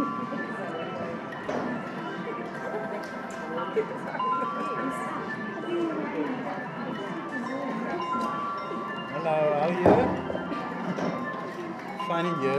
Hello, how are you? Fine, and you?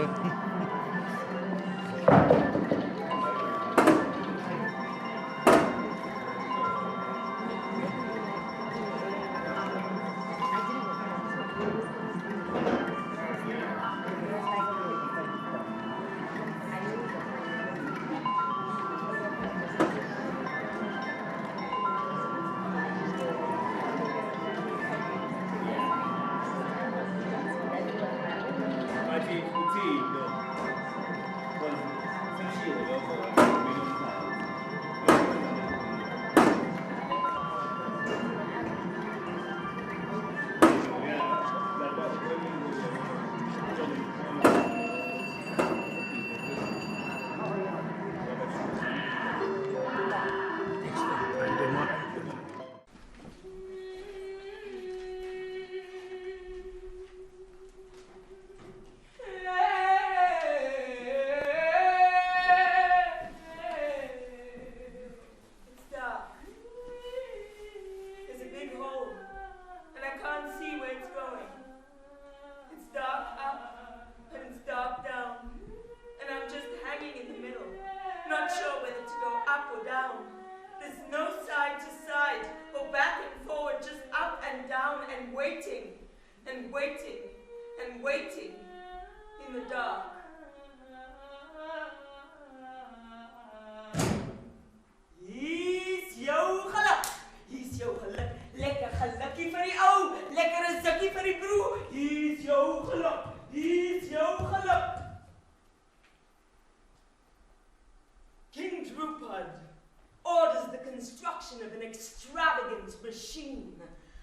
Of an extravagant machine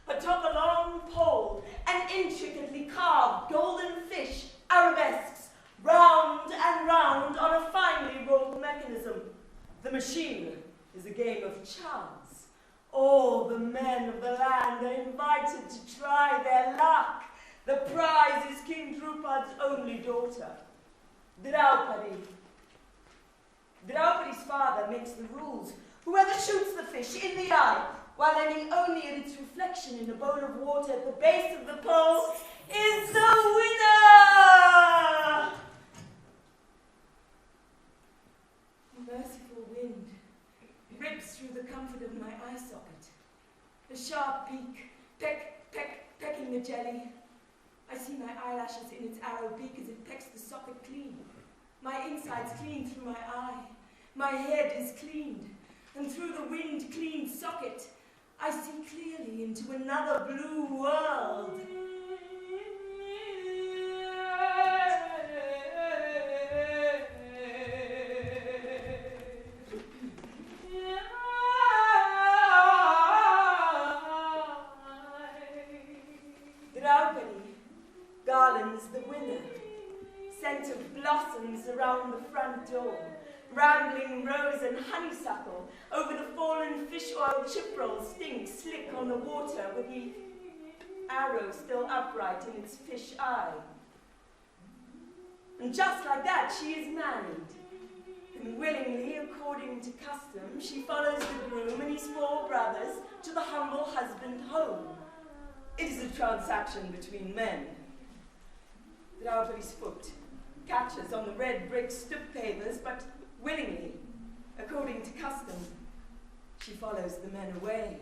atop a long pole, an intricately carved golden fish, arabesques, round and round on a finely wrought mechanism. The machine is a game of chance. All the men of the land are invited to try their luck. The prize is King Draupad's only daughter, Draupadi. Draupadi's father makes the rules. Whoever shoots the fish in the eye, while aiming only at its reflection in a bowl of water at the base of the pole, is the winner! A merciful wind rips through the comfort of my eye socket. A sharp beak, pecking the jelly. I see my eyelashes in its arrow beak as it pecks the socket clean. My insides clean through my eye. My head is cleaned. And through the wind-cleaned socket, I see clearly into another blue world. Draupadi garlands the winner, scent of blossoms around the front door. Rambling rose and honeysuckle over the fallen fish oil chipperal stinks slick on the water with the arrow still upright in its fish eye. And just like that, she is married. And willingly, according to custom, she follows the groom and his 4 brothers to the humble husband home. It is a transaction between men. Draupadi's foot catches on the red brick stoop pavers, but willingly, according to custom, she follows the men away.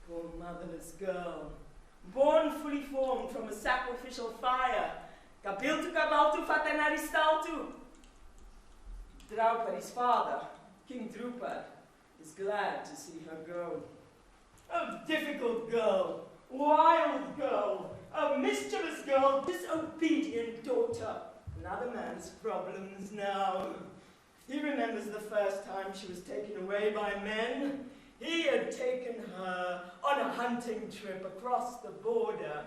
Poor motherless girl, born fully formed from a sacrificial fire. Kapiltu kabaltu fatenaristaltu. Draupadi's father, King Draupad, is glad to see her go. A difficult girl, wild girl, a mischievous girl, disobedient daughter. Another man's problems now. He remembers the first time she was taken away by men. He had taken her on a hunting trip across the border.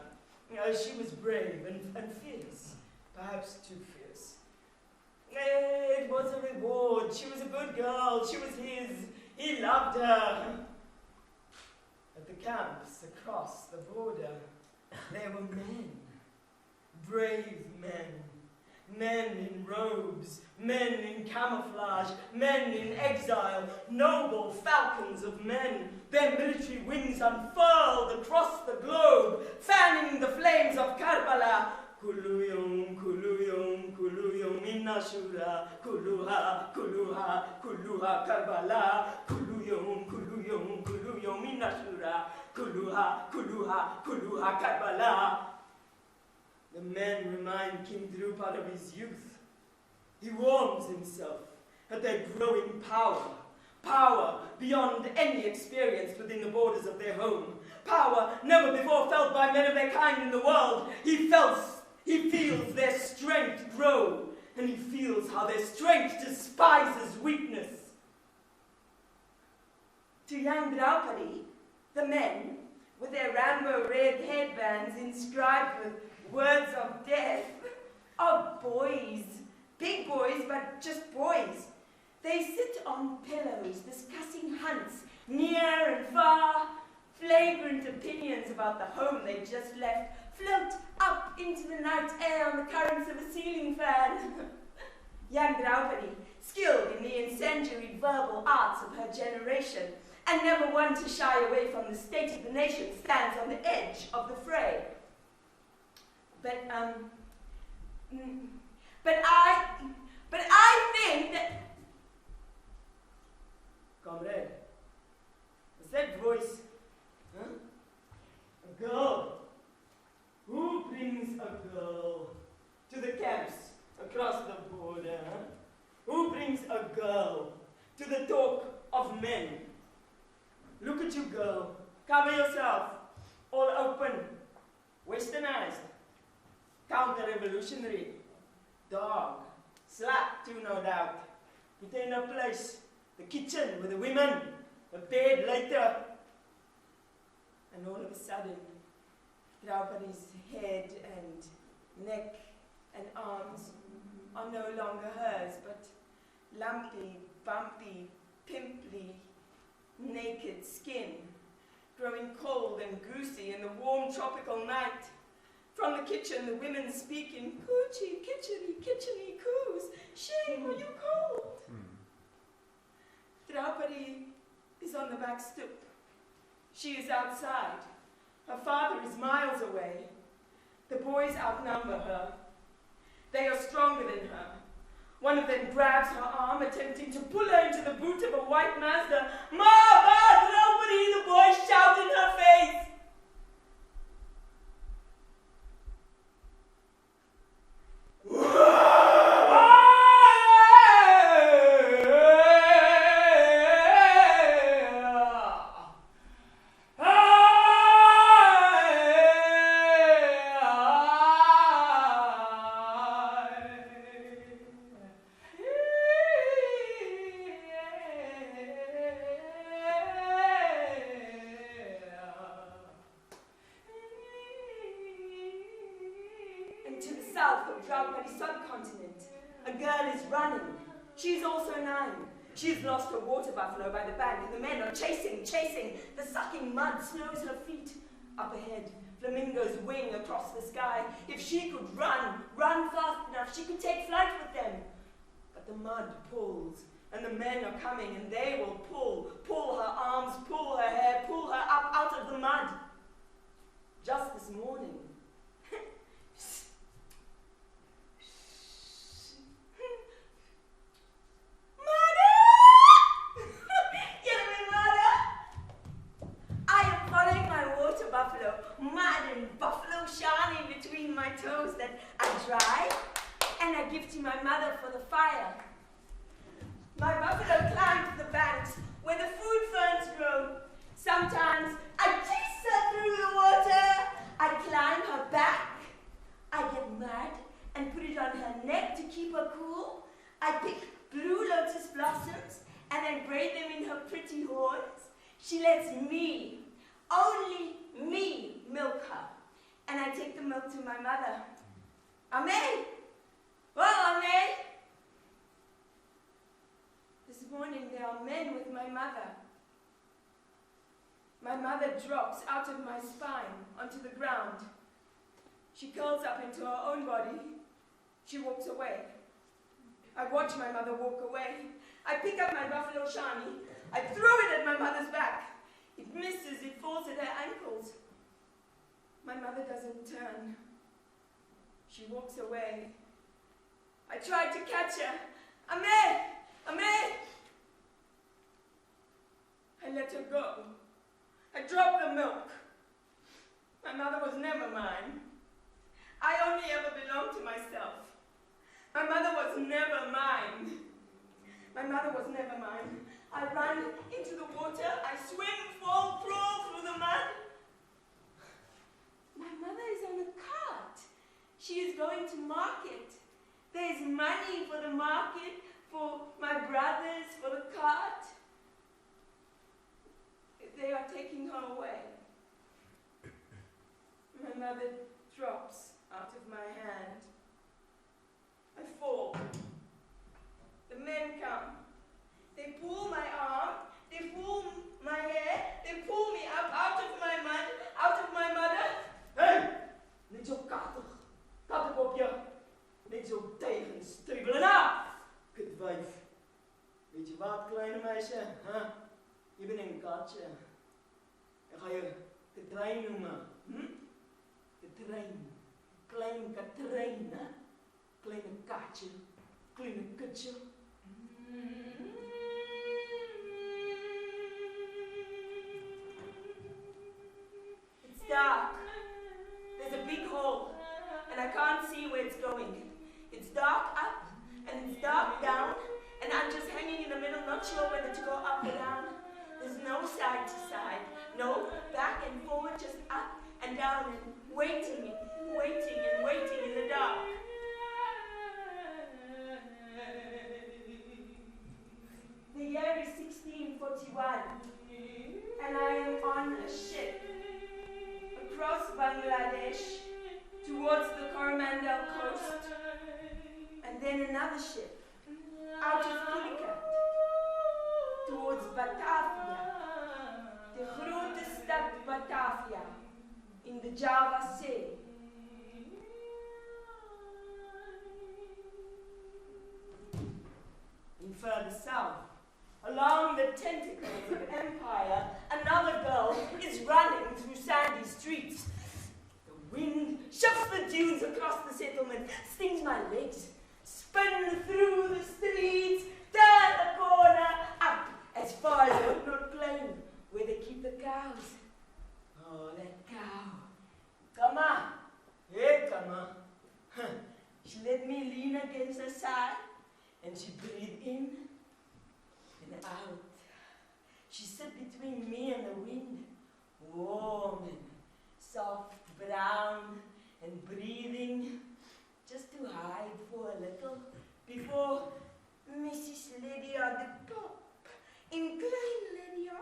She was brave and fierce, perhaps too fierce. It was a reward. She was a good girl. She was his. He loved her. At the camps across the border, there were men, brave men, Men in robes, men in camouflage, men in exile, noble falcons of men, their military wings unfurled across the globe, fanning the flames of Karbala. Kuluyum, kuluyum, kuluyum, inashura, kuluha, kuluha, kuluha, Karbala, kuluyum, kuluyum, kuluyum, inashura, kuluha, kuluha, kuluha, Karbala. The men remind King Draupadi of his youth. He warms himself at their growing power, power beyond any experience within the borders of their home, power never before felt by men of their kind in the world. He feels their strength grow, and he feels how their strength despises weakness. To young Draupadi, the men, with their rainbow red headbands inscribed with words of death, are boys. Big boys, but just boys. They sit on pillows, discussing hunts, near and far. Flagrant opinions about the home they just left float up into the night air on the currents of a ceiling fan. Young Draupadi, skilled in the incendiary verbal arts of her generation, and never one to shy away from the state of the nation, stands on the edge of the fray. But I think that... Comrade, what's that voice? Huh? A girl. Who brings a girl to the camps across the border? Huh? Who brings a girl to the talk of men? Look at you, girl. Cover yourself. All open. Westernized. Counter-revolutionary. Dog. Slut, too, no doubt. Put in a place. The kitchen with the women. The bed later. And all of a sudden, Draupadi's head and neck and arms are no longer hers, but lumpy, bumpy, pimply, naked skin, growing cold and goosey in the warm tropical night. From the kitchen, the women speak in coochie, kitcheny coos. Shame, are you cold? Draupadi is on the back stoop. She is outside. Her father is miles away. The boys outnumber her. They are stronger than her. One of them grabs her arm, attempting to pull her into the boot of a white Mazda. Mahabarata Catrijn, the boys shout in her face. She's lost her water buffalo by the bank, and the men are chasing. The sucking mud snows her feet. Up ahead, flamingos wing across the sky. If she could run fast enough, she could take flight with them. But the mud pulls, and the men are coming, and they will pull her arms, pull her hair, pull her up out of the mud. Just this morning, toes that I dry, and I give to my mother for the fire. My buffalo climbs the banks where the food ferns grow. Sometimes I chase her through the water. I climb her back. I get mud and put it on her neck to keep her cool. I pick blue lotus blossoms and then braid them in her pretty horns. She lets me, only me, milk her. And I take the milk to my mother. Ame! Oh, Ame! This morning there are men with my mother. My mother drops out of my spine onto the ground. She curls up into her own body. She walks away. I watch my mother walk away. I pick up my buffalo shani. I throw it at my mother's back. It misses, it falls at her ankles. My mother doesn't turn. She walks away. I try to catch her. Ame! Ame! I let her go. I drop the milk. My mother was never mine. I only ever belonged to myself. My mother was never mine. My mother was never mine. I run into the water. I swim, fall, crawl through the mud. My mother is on a cart. She is going to market. There is money for the market, for my brothers, for the cart. They are taking her away. My mother drops out of my hand. I fall. The men come. They pull my arm. They pull my hair. They pull me up out of my mud, out of my mother. Hey! Niet zo kattig. Kattig op je. Niet zo tegenstribbelen af. Kutwijf. Weet je wat, kleine meisje? Huh? Je bent een katje. Ik ga je Catrijn noemen. Catrijn. Klein Catrijn, hè? Kleine katje. Kleine kutje. It's dark. There's a big hole, and I can't see where it's going. It's dark up, and it's dark down, and I'm just hanging in the middle, not sure whether to go up or down. There's no side to side, no back and forward, just up and down, and waiting and waiting and waiting in the dark. The year is 1641, and I am on a ship across Bangladesh towards the Coromandel coast, and then another ship out of Pulicat towards Batavia, the grote stad Batavia in the Java Sea. And further south, along the tentacles of empire, another girl is running through sandy streets. The wind shoves the dunes across the settlement, stings my legs, spin through the streets, turn the corner, up as far as Woodnot Plain, where they keep the cows. Oh, that cow. Come on. Hey, come on. She let me lean against her side, and she breathed in and out. She sat between me and the wind, warm and soft, brown and breathing, just to hide for a little before Mrs. Lydia the Pop, in Klein Lydia,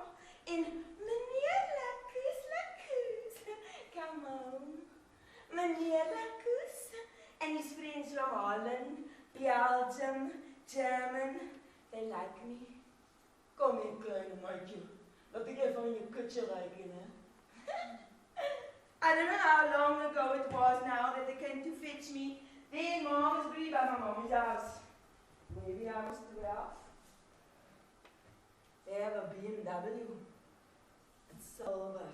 in Meneer Lacus. Come on, Meneer Lacus and his friends from Holland, Belgium, German, they like me. Kom hier, kleine maatje. Laat ik even in je kutje ruiken, hè? I don't know how long ago it was now that they came to fetch me there in Malmesbury by my mommy's house. Maybe I was 12. They have a BMW. It's silver.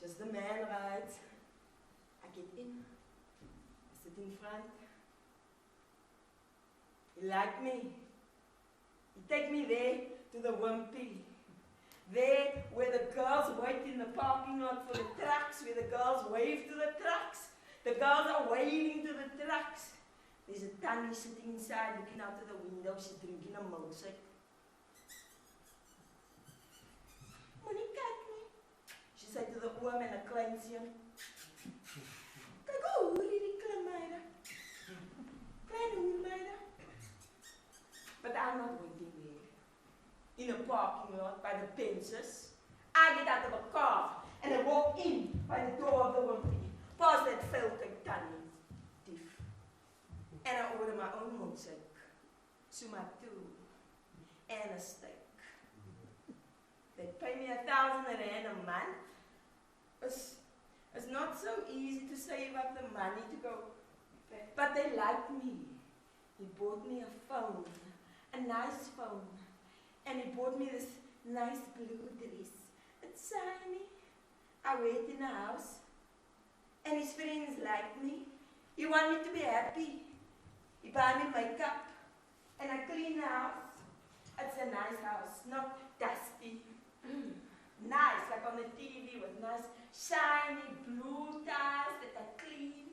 Just the man rides. I get in. I sit in front. He liked me. He take me there to the Wimpy. There where the girls wait in the parking lot for the trucks, where the girls wave to the trucks. The girls are waving to the trucks. There's a tannie sitting inside looking out of the window. She's drinking a milkshake. Moenie kyk nie. She said to the oom en 'n klein seun. Kyk hoe hierdie klein meide. Klein hoenmeide. But I'm not waiting there. In a parking lot by the fences. I get out of a car and I walk in by the door of the Wimpy, past that filthy tannie diff. And I order my own milkshake, sumatou, and a steak. They pay me 1,000 rand a month. It's not so easy to save up the money to go But they liked me. He bought me a phone, a nice phone. And he bought me this nice blue dress. It's shiny. I wear it in the house. And his friends like me. He want me to be happy. He buy me makeup. And I clean the house. It's a nice house, not dusty. Nice, like on the TV with nice shiny blue tiles that I clean.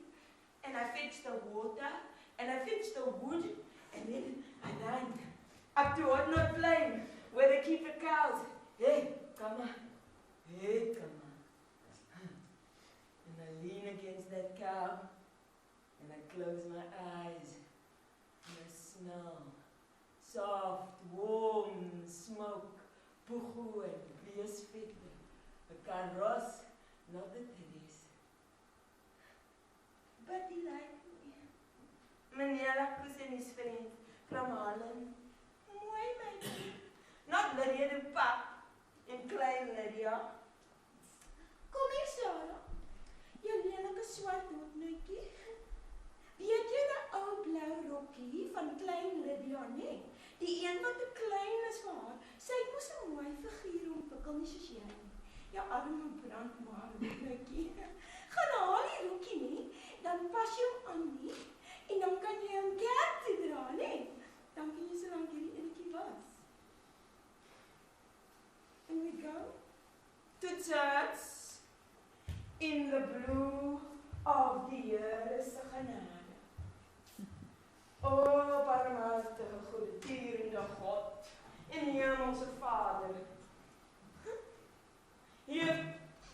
And I fetch the water. And I fetch the wood. And then I land up to Hotnot Plain, where they keep the cows. Hey, come on. Hey, come on. And I lean against that cow. And I close my eyes. And I smell soft, warm smoke, puchu and beersvet, a carrosse, not the terrace. But he liked me. Meneer Lakus and his friends from Holland. Mooi meisje. Not Lydia de Pap in klein Lydia. Kom hier, Zara. Jou lelike swart hoednootjie. Weet jy die ou blou rokkie van klein Lydia, nee? Die een wat te klein is vir haar. Sy het mos 'n mooi figuur ontwikkel, nie soos jy nie. Jou arme brandmare hoednootjie. Gaan haal die rokkie nie, dan pas jy hom aan nie. En dan kan jy hom kerk toe dra, nee? Dan kan jy so lank hierdie enetjie was. And we go to church in the blue of the Here se genade. O, barmhartige, goedertierende God en Hemelse Vader. Hier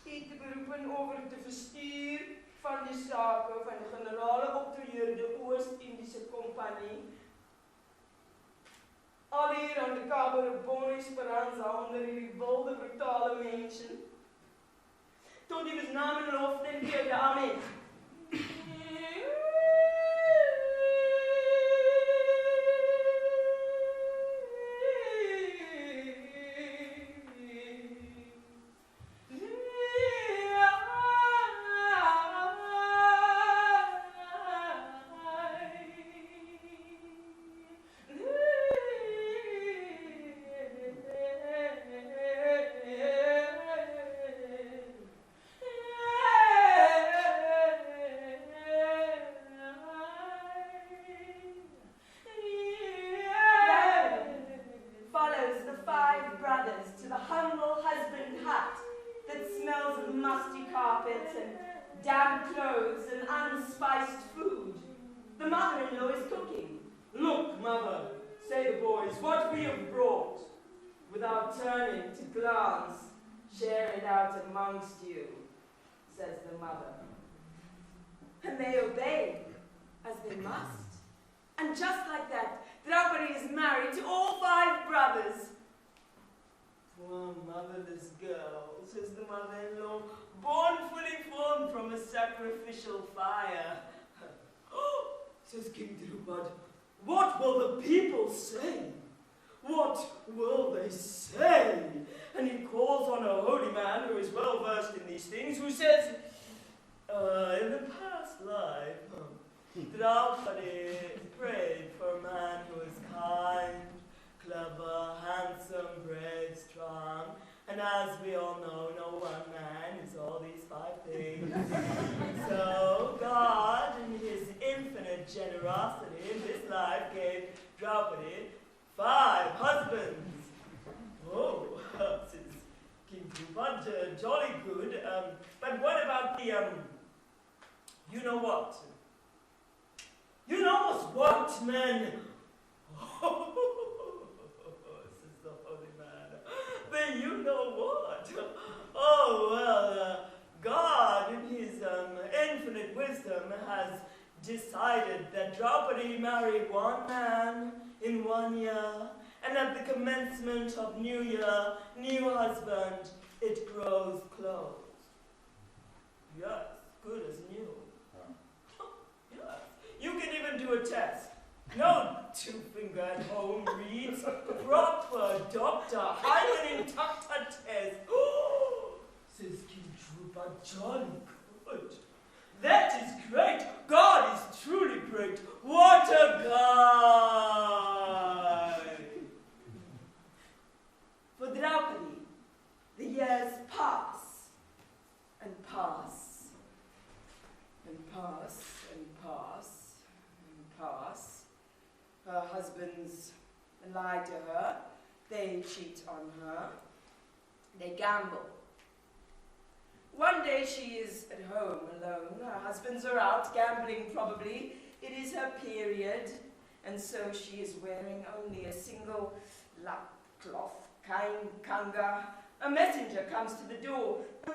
het te beroepen over te verstuur van die sake van die generale octroyeerde Oost-Indische Compagnie. Al hier aan de Cabo Bonnie Speranza onder die wilde brutale mensen. Tot die was naam en lof en keer de amen. And they obey, as they must. And just like that, Draupadi is married to all 5 brothers. Poor motherless girl, says the mother-in-law, born fully formed from a sacrificial fire. Oh, says King Draupadi, what will the people say? What will they say? And he calls on a holy man who is well versed in these things, who says, in the past life, Draupadi prayed for a man who is kind, clever, handsome, brave, strong, and as we all know, no one man is all these 5 things. So God, in his infinite generosity in this life, gave Draupadi 5 husbands. Oh, says King Draupadi, jolly good. But what about the, you know what? You know what, man? Oh, says the holy man. But you know what? Oh, well, God, in his infinite wisdom, has decided that Draupadi marry 1 man in 1 year, and at the commencement of new year, new husband, it grows closed. Yes, good as new. Yes. You can even do a test. No 2-finger at home reads. Proper doctor, Hymen-inductor test. Oh, says King Draupadi, jolly good. That is great. God is truly a guy! For Draupadi, the years pass and pass and pass and pass and pass. Her husbands lie to her, they cheat on her, they gamble. One day she is at home alone, her husbands are out gambling probably, it is her period, and so she is wearing only a single lap cloth, kanga. A messenger comes to the door. No,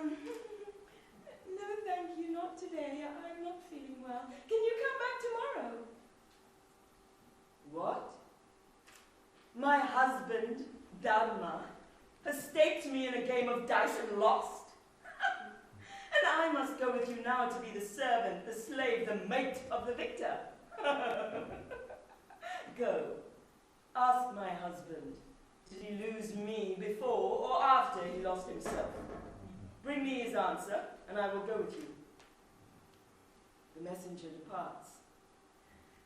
thank you, not today. I'm not feeling well. Can you come back tomorrow? What? My husband, Dharma, has staked me in a game of dice and lost. And I must go with you now to be the servant, the slave, the mate of the victor. Go. Ask my husband, did he lose me before or after he lost himself? Bring me his answer, and I will go with you. The messenger departs.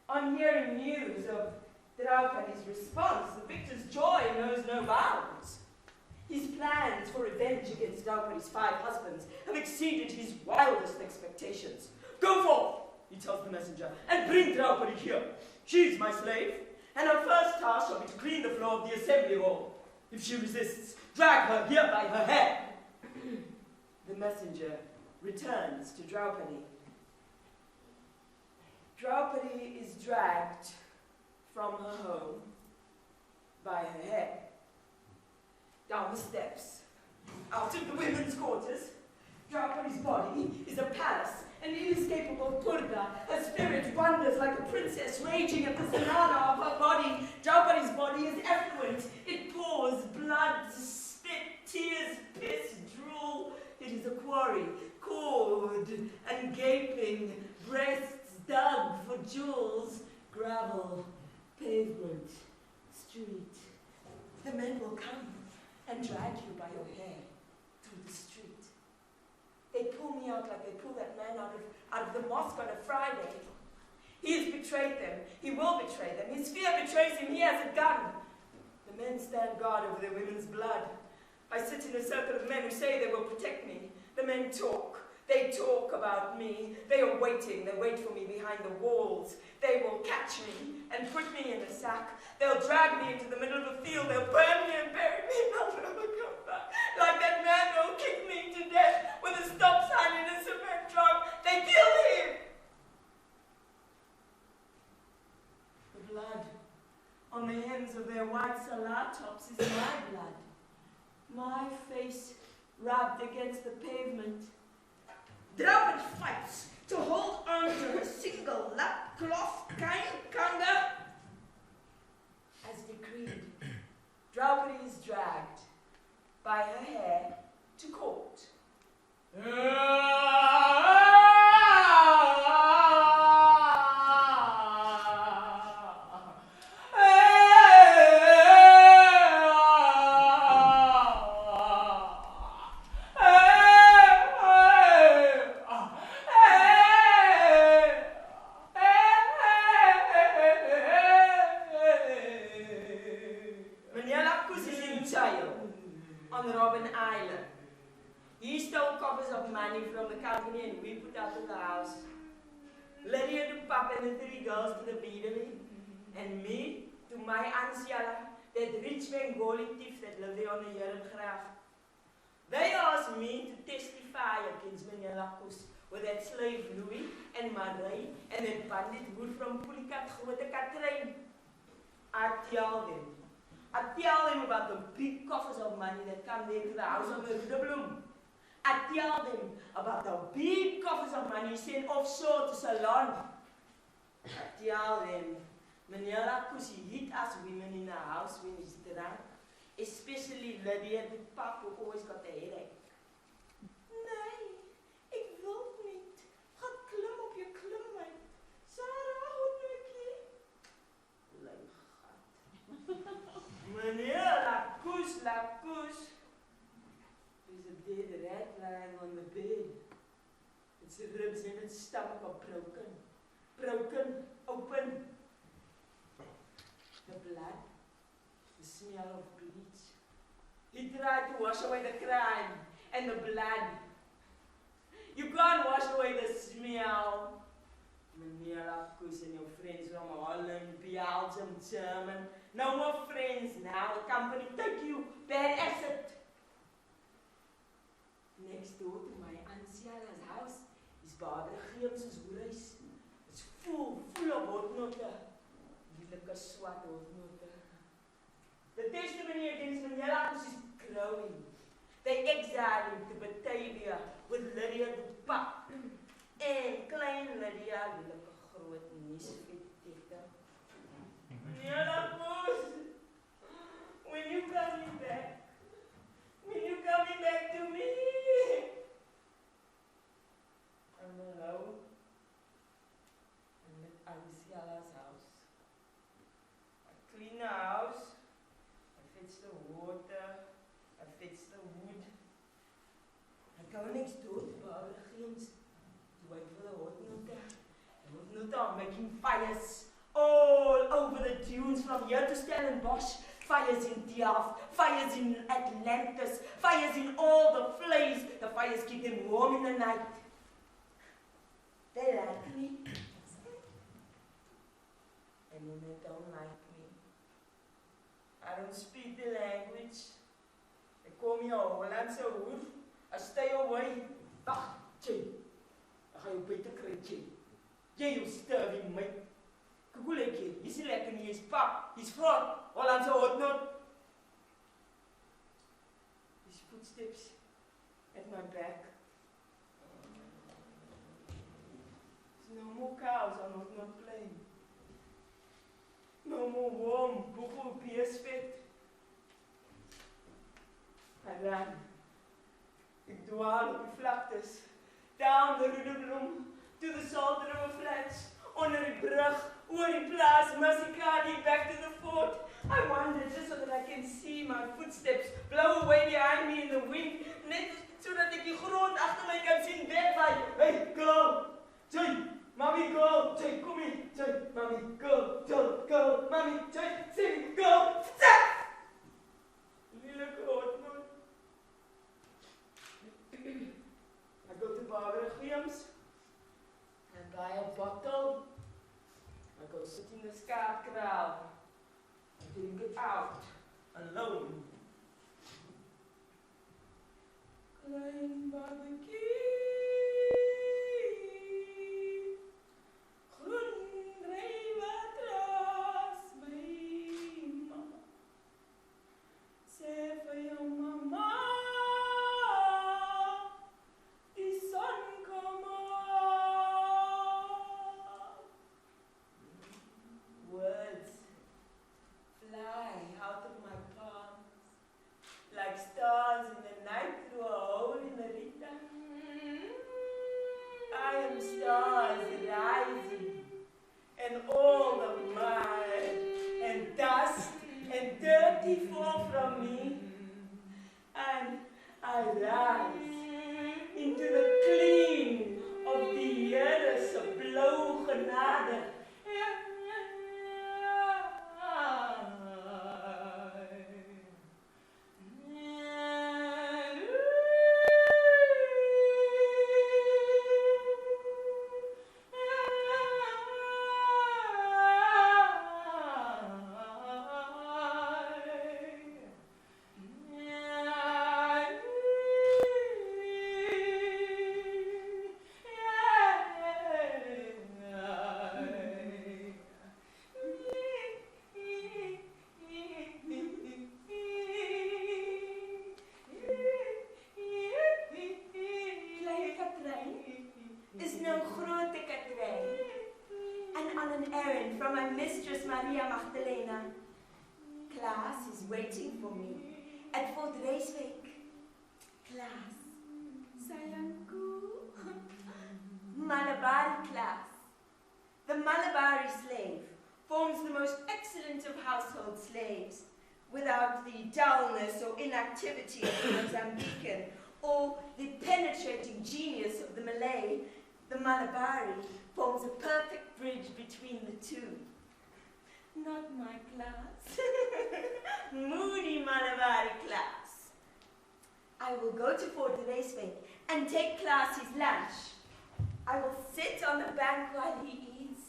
On hearing news of Draupadi's response, the victor's joy knows no bounds. His plans for revenge against Draupadi's 5 husbands have exceeded his wildest expectations. Go forth, he tells the messenger, and bring Draupadi here. She is my slave, and her first task shall be to clean the floor of the assembly hall. If she resists, drag her here by her hair. The messenger returns to Draupadi. Draupadi is dragged from her home by her hair. Down the steps, out of the women's quarters. Draupadi's body is a palace, an inescapable purga. Her spirit wanders like a princess raging at the sonata of her body. Draupadi's body is effluent. It pours blood, spit, tears, piss, drool. It is a quarry, cold and gaping, breasts dug for jewels, gravel, pavement, street. The men will come and drag you by your hair through the street. They pull me out like they pull that man out of the mosque on a Friday. He has betrayed them. He will betray them. His fear betrays him. He has a gun. The men stand guard over their women's blood. I sit in a circle of men who say they will protect me. The men talk. They talk about me. They are waiting. They wait for me behind the walls. They will catch me and put me in a sack. They'll drag me into the middle of a field. They'll burn me and bury me, and I'll never come back. Like that man, they'll kick me to death with a stop sign and a cement drum. They kill him. The blood on the ends of their white salah tops is my blood. My face rubbed against the pavement. Draupadi fights to hold on to a single lap cloth kanga. As decreed, Draupadi is dragged by her hair to court. On Robben Island. He stole coffers of money from the company and we put out of the house. Lydia to Papa and the 3 girls to the Bedelie. And me to my ancestral, that rich Bengali thief that lived there on the Herengraaf. They asked me to testify against Matchett with that slave Louis and Marie and that bandit wood from Khoikhoi Catrijn. I tell them about the big coffers of money that come there to the house of the Bloem. I tell them about the big coffers of money sent offshore to Ceylon. I tell them, Meneer Lakusi hit us women in the house when he's drunk, especially Lydia, the pap who always got the headache. Nee, ik wil niet. Ga klim op je klimmeid. Zara, hou nu een keer. Meneer Lakus. There's a dead rat lying on the bed. Its ribs and its stomach are broken, open. the smell of bleach. He tried to wash away the crime and the blood. You can't wash away the smell. Manila, Kus and your friends from Holland, Belgium, German. No more friends now. The company took you. Bad asset. Next door to my Aunt Sara's house is Barbara Geems's huis. It's full of hotnote. Lilike swart hotnote. The testimony against Manila is growing. They exiled him to Betrayal with Lydia the Pap. En klein Lydia, lilike groot niesvettette. Manila Poes, when you coming back? When you coming back to me? I'm alone. I'm at Anciala's house. I clean the house. I fetch the water. I fetch the wood. I go next door to Barbara Geems to wait for the hotnote. The hotnote are making fires all over the dunes from here to Stellenbosch. Fires in Delft, fires in Atlantis, fires in all the flames. The fires keep them warm in the night. They like me. And then they don't like me. I don't speak the language. They call me a Hollandse hoer. I stay away. Ach, Jay. I ga jou beter kry, Jay. Jy jou sterving mate. Kukuleke, he's lekker nie, he's pap, he's front, Hollandse hotnot. His footsteps at my back. There's no more cows on hotnot plain. No more warm, buffel beersvet. I ran. Ik dwaal op die vlaktes, down the Rudebloem, to the Salt River Flats, onder die brug, oor die plaas, Massikadi, back to the fort. I wandered just so that I can see my footsteps blow away behind me in the wind, net sodat ek die grond agter my kan sien wegvaai. Hey, girl! Jay! Mommy, girl! Jay, kom hier! Jay, mommy, girl, mommy, Jay, sing, girl! Stop! Lilike hotnot. I go to Barbara Geems and buy a bottle. I go sit in the scarf crowd. I drink it out, alone. Klein babatjie, groen drijfwateras by mama. Sê vir jou mama, die son kom op. Words fly out of my palms like stars in the night through a hole in the Rita. I am stars rising, and all the mud and dust and dirty fall from me, and I rise into the clean of die Here's blauw genade. Slaves, without the dullness or inactivity of the Mozambican or the penetrating genius of the Malay, the Malabari forms a perfect bridge between the two. Not my class. I will go to Fort de Reesbeek and take Klaas his lunch. I will sit on the bank while he eats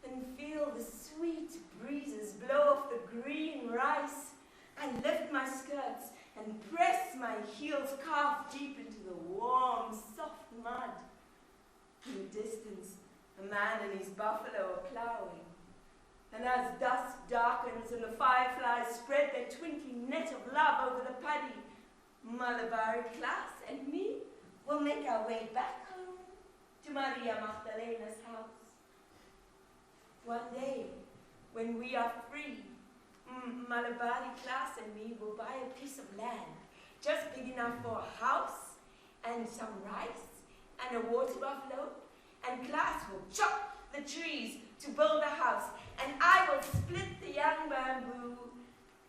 and feel the sweet breezes blow off the green rice. I lift my skirts and press my heels calf deep into the warm, soft mud. In the distance, a man and his buffalo are ploughing. And as dusk darkens and the fireflies spread their twinkling net of love over the paddy, Malabari Klaas and me will make our way back home to Maria Magdalena's house. One day, when we are free, Malabari Klaas and me will buy a piece of land, just big enough for a house and some rice and a water buffalo, and Klaas will chop the trees to build a house, and I will split the young bamboo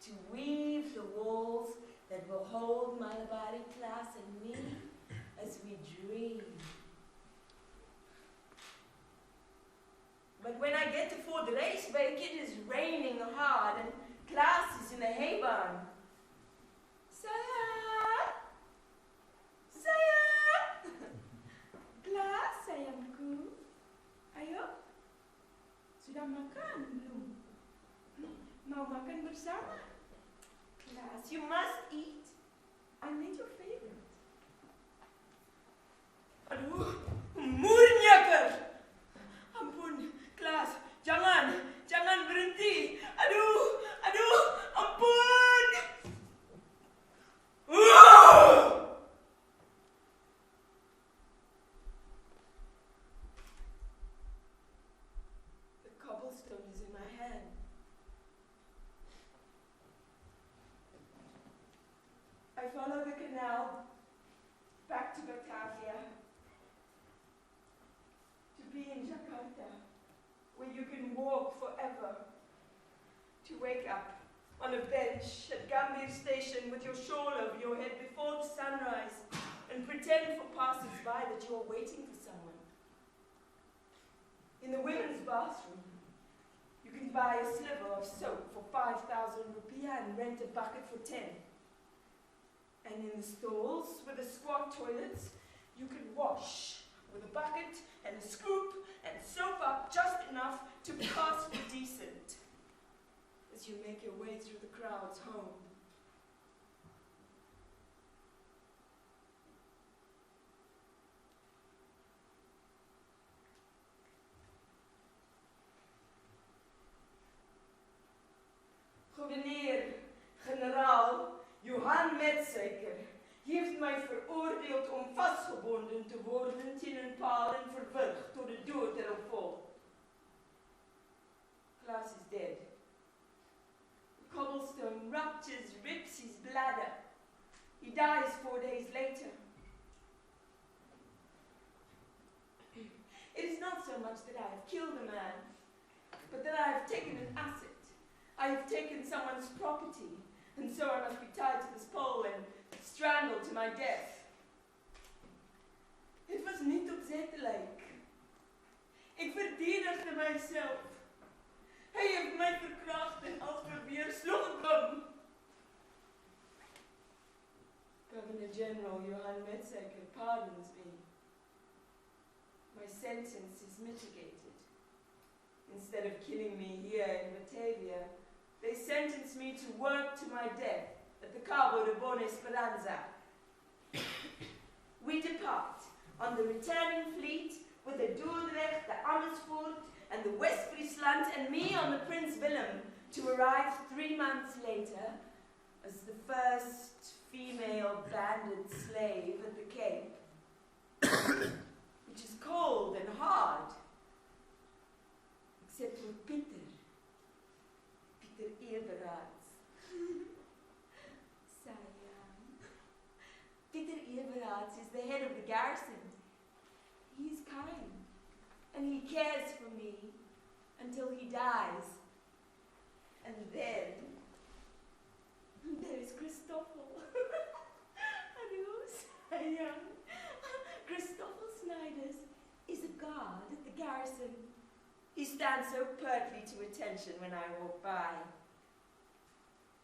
to weave the walls that will hold Malabari Klaas and me as we dream. But when I get to Fort de Reesbeek, it is raining hard, and Klaas is in the hay barn. Sara! Sara! Klaas, sayangku. Ayo. Sudah makan belum? Mau makan bersama? Klaas, you must eat. I made your favorite. Aduh, moernyaker. Ampun, Klaas, jangan berhenti. Aduh, ampun. The cobblestone is in my hand. I follow the canal back to Batavia, to be in Jakarta, where you can walk forever, to wake up on a bench at Gambir Station with your shawl over your head before the sunrise and pretend for passers-by that you are waiting for someone. In the women's bathroom, you can buy a sliver of soap for 5,000 rupiah and rent a bucket for 10. And in the stalls with the squat toilets, you can wash with a bucket and a scoop and soap up just enough to pass for decent as you make your way through the crowds home. Gouverneur, generaal Matchett heeft mij veroordeeld om vastgebonden te worden in een paal en verwurgd tot de dood erop volgt. Klaas is dead. The cobblestone ruptures, rips his bladder. He dies 4 days later. It is not so much that I have killed a man, but that I have taken an asset. I have taken someone's property, and so I must be tied to this pole and strangled to my death. Het was niet opzettelijk. Ik verdedigde mijzelf. Hij heeft mij verkracht en als verweer sloeg ik hem. Governor General Rehane Sara pardons me. My sentence is mitigated. Instead of killing me here in Batavia, they sentenced me to work to my death at the Cabo de Bona Esperanza. We depart on the returning fleet with the Dordrecht, the Amersfoort, and the West Friesland, and me on the Prince Willem, to arrive 3 months later as the first female banded slave at the Cape, which is cold and hard, except for Peter Eberhards. Sayang. Peter Eberhards is the head of the garrison. He is kind, and he cares for me until he dies. And then there is Christoffel. Adios, Sayang. Christoffel Snyders is a guard at the garrison. He stands so pertly to attention when I walk by.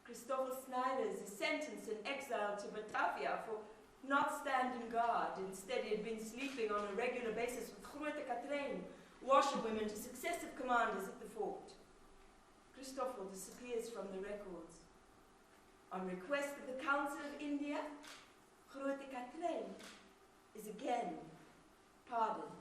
Christoffel Snyders is sentenced and exiled to Batavia for not standing guard. Instead, he had been sleeping on a regular basis with Mahabarata Catrijn, washerwomen to successive commanders at the fort. Christoffel disappears from the records. On request of the Council of India, Mahabarata Catrijn is again pardoned.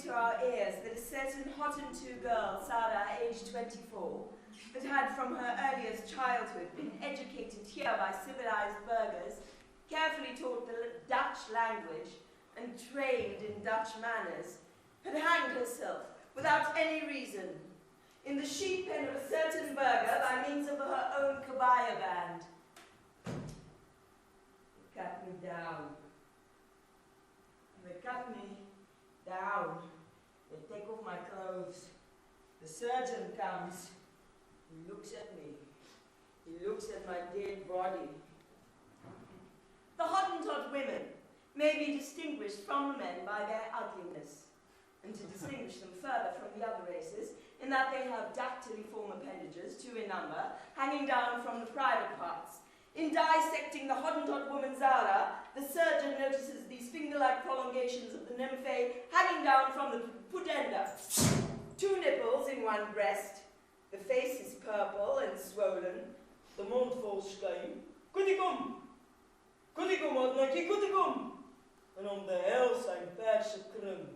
To our ears that a certain Hottentot girl, Zara, aged 24, that had from her earliest childhood been educated here by civilized burghers, carefully taught the Dutch language, and trained in Dutch manners, had hanged herself without any reason in the sheep pen of a certain burgher by means of her own kabaya band. They cut me down. They cut me down. They take off my clothes. The surgeon comes. He looks at me. He looks at my dead body. The Hottentot women may be distinguished from the men by their ugliness, and to distinguish them further from the other races, in that they have dactyliform appendages, 2 in number, hanging down from the private parts. In dissecting the Hottentot woman Zara, the surgeon notices these finger-like prolongations of the nymphae hanging down from the pudenda. 2 nipples in one breast. The face is purple and swollen. The mond vol schuim. Koetikom! Koetikom, wat maak je koetikom? En om de hel zijn verse krum.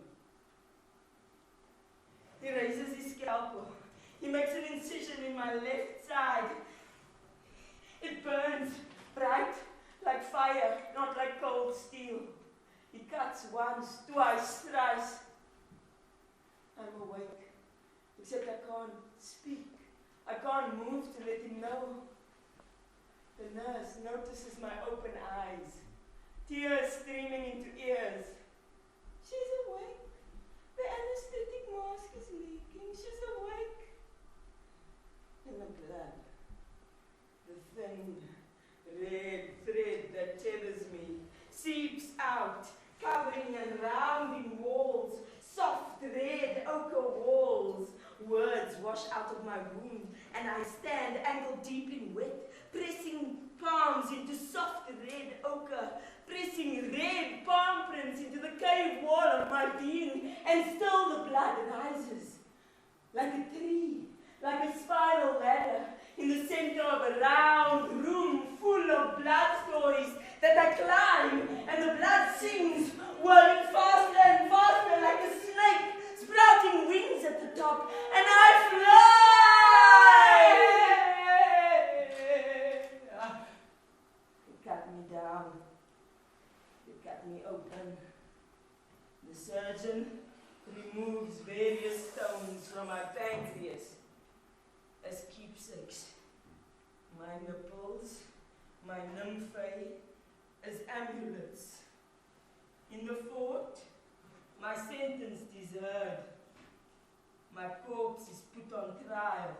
He raises his scalpel. He makes an incision in my left side. It burns bright like fire, not like cold steel. He cuts once, twice, thrice. I'm awake, except I can't speak. I can't move to let him know. The nurse notices my open eyes, tears streaming into ears. She's awake. The anesthetic mask is leaking. She's awake. And the blood, the thin, red thread that tethers me, seeps out, covering and rounding walls, soft red ochre walls. Words wash out of my wound, and I stand ankle deep in wet, pressing palms into soft red ochre, pressing red palm prints into the cave wall of my being, and still the blood rises, like a tree, like a spiral ladder, in the center of a round room full of blood stories that I climb, and the blood sings, whirling faster and faster like a snake, sprouting wings at the top, and I fly! They cut me down. They cut me open. The surgeon removes various stones from my pancreas as keepsakes. My nipples, my nymphae, as amulets. In the fort, my sentence is heard. My corpse is put on trial.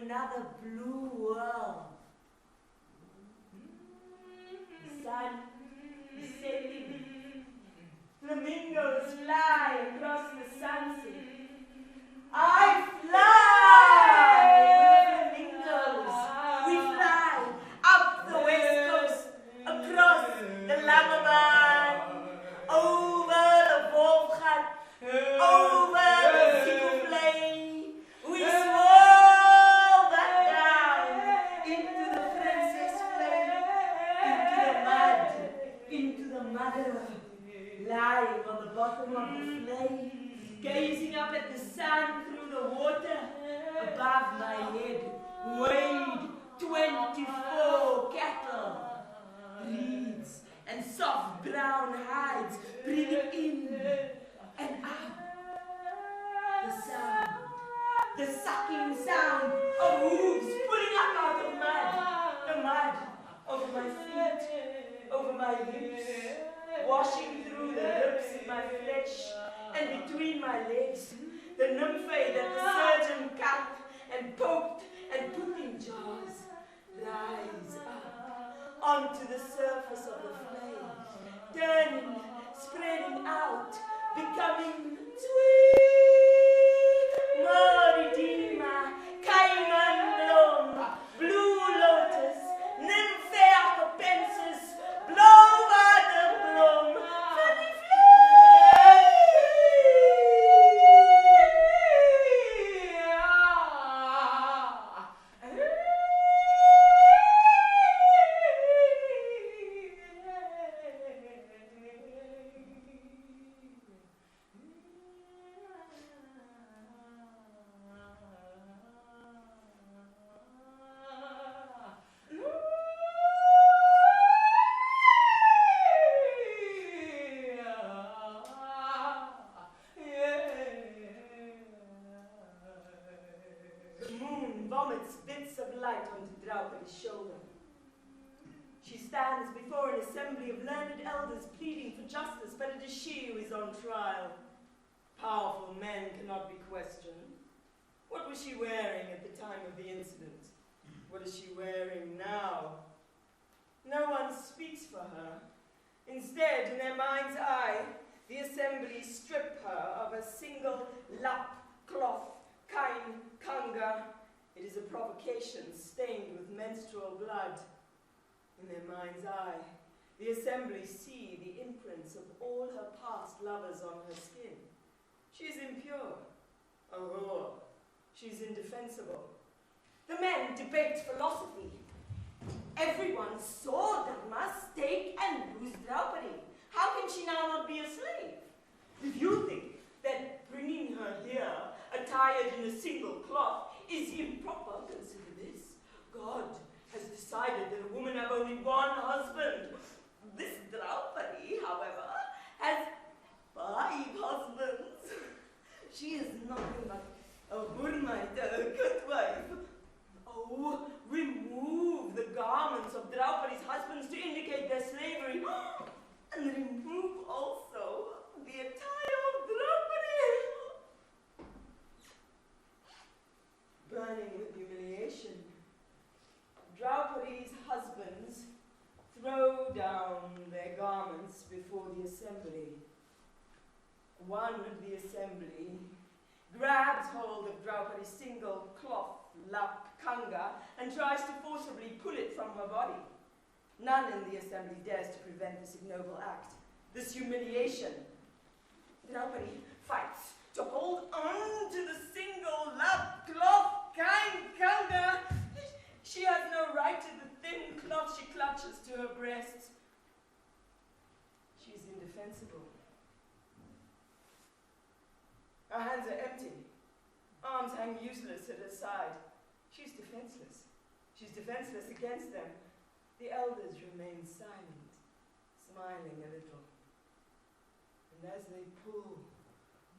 Another blue world. The sun is setting. Flamingos fly across the sunset. I fly with the flamingos. We fly up the west coast, across the Langeman, over the Wolfgat, over the Ziegelvlei. We lying on the bottom of the flame, gazing up at the sun through the water. Above my head weighed 24 cattle. Reeds and soft brown hides breathing in and out. The sucking sound of hooves pulling up out of mud. The mud over my feet, over my hips, washing through the ribs in my flesh and between my legs. The nymphae that the surgeon cut and poked and put in jars rise up onto the surface of the flame, turning, spreading out, becoming sweet. Moridima, Kaiman Blom, The moon vomits bits of light onto Draupadi's shoulder. She stands before an assembly of learned elders pleading for justice, but it is she who is on trial. Powerful men cannot be questioned. What was she wearing at the time of the incident? What is she wearing now? No one speaks for her. Instead, in their mind's eye, the assembly strip her of a single lap cloth, kain, kanga. It is a provocation stained with menstrual blood. In their mind's eye, the assembly see the imprints of all her past lovers on her skin. She is impure, a whore. She is indefensible. The men debate philosophy. Everyone saw Dharma stake and lose Draupadi. How can she now not be a slave? If you think that bringing her here, attired in a single cloth, is improper, consider this. God has decided that a woman have only one husband. This Draupadi, however, has 5 husbands. She is nothing but a Burmaita, a good wife. Oh, remove the garments of Draupadi's husbands to indicate their slavery, and remove also the attire of Draupadi. Burning with humiliation, Draupadi's husbands throw down their garments before the assembly. One of the assembly grabs hold of Draupadi's single cloth lap kanga and tries to forcibly pull it from her body. None in the assembly dares to prevent this ignoble act, this humiliation. Draupadi fights to hold on to the single lap cloth kanga. She has no right to the thin cloth she clutches to her breasts. She is indefensible. Her hands are empty. Arms hang useless at her side. She's defenseless. She's defenseless against them. The elders remain silent, smiling a little. And as they pull,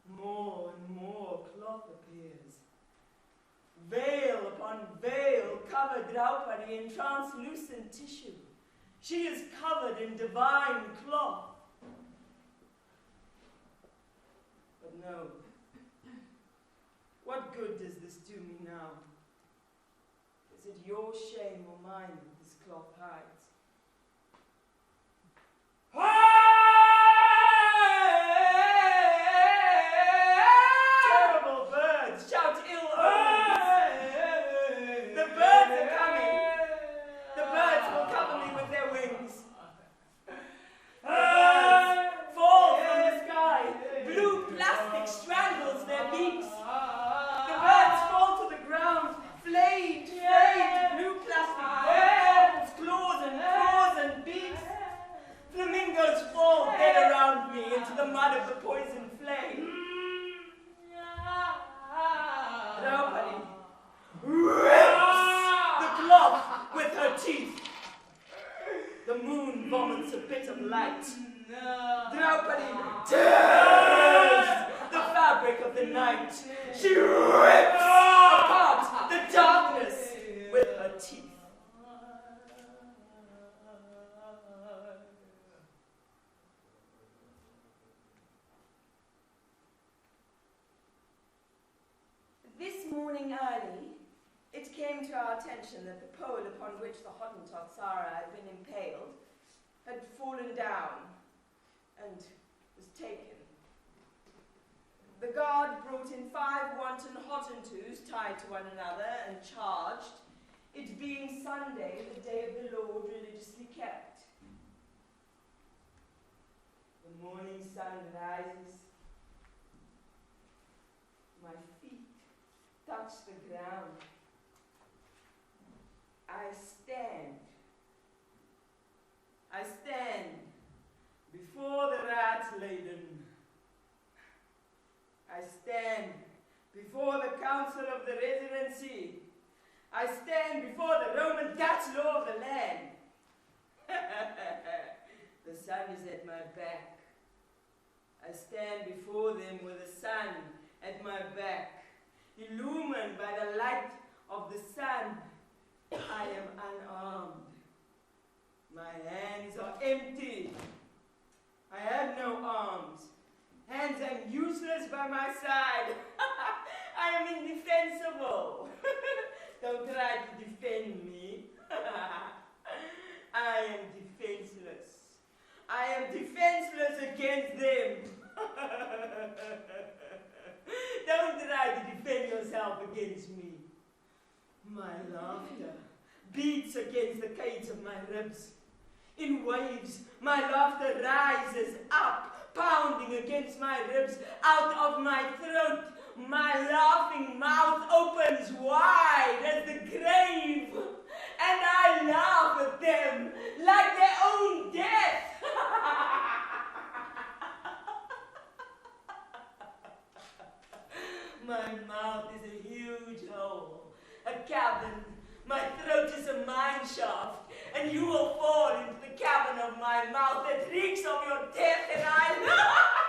more and more cloth appears. Veil upon veil cover Draupadi in translucent tissue. She is covered in divine cloth. But no. What good does this do me now? Is it your shame or mine that this cloth hides? Terrible birds shout ill omens. The birds are coming. The birds will cover me with their wings. The birds fall from the sky. Blue plastic strangles their beaks. The birds fall to the ground, flayed, blue plastic claws and beaks. Flamingos fall dead around me into the mud of the poison flame. Draupadi rips the cloth with her teeth. The moon vomits a bit of light. Draupadi tears the fabric of the night. She rips apart the darkness with her teeth. This morning early, it came to our attention that the pole upon which the Hottentot Zara had been impaled had fallen down and was taken. The guard brought in 5 wanton Hottentots tied to one another and charged, it being Sunday, the day of the Lord, religiously kept. The morning sun rises. My feet touch the ground. I stand before the rat-laden. I stand before the council of the residency. I stand before the Roman Dutch law of the land. The sun is at my back. I stand before them with the sun at my back, illumined by the light of the sun. I am unarmed. My hands are empty. I have no arms. Hands am useless by my side. I am indefensible. Don't try to defend me. I am defenseless. I am defenseless against them. Don't try to defend yourself against me. My laughter beats against the cage of my ribs. In waves, my laughter rises up, pounding against my ribs, out of my throat. My laughing mouth opens wide as the grave, and I laugh at them like their own death. My mouth is a huge hole, a cavern. My throat is a mine shaft, and you will fall into the cavern of my mouth that reeks of your death, and I laugh.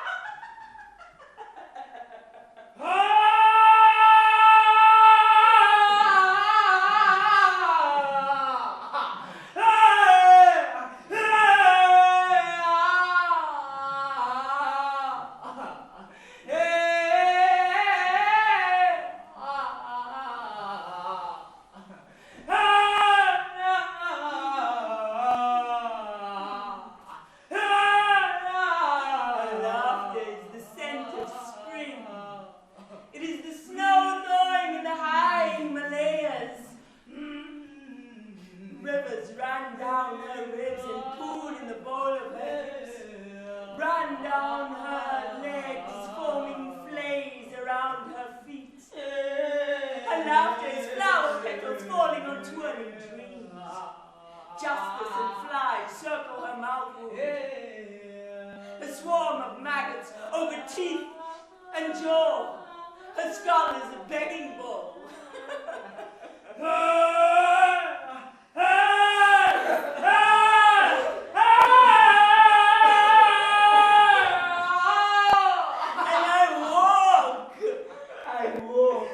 I walk.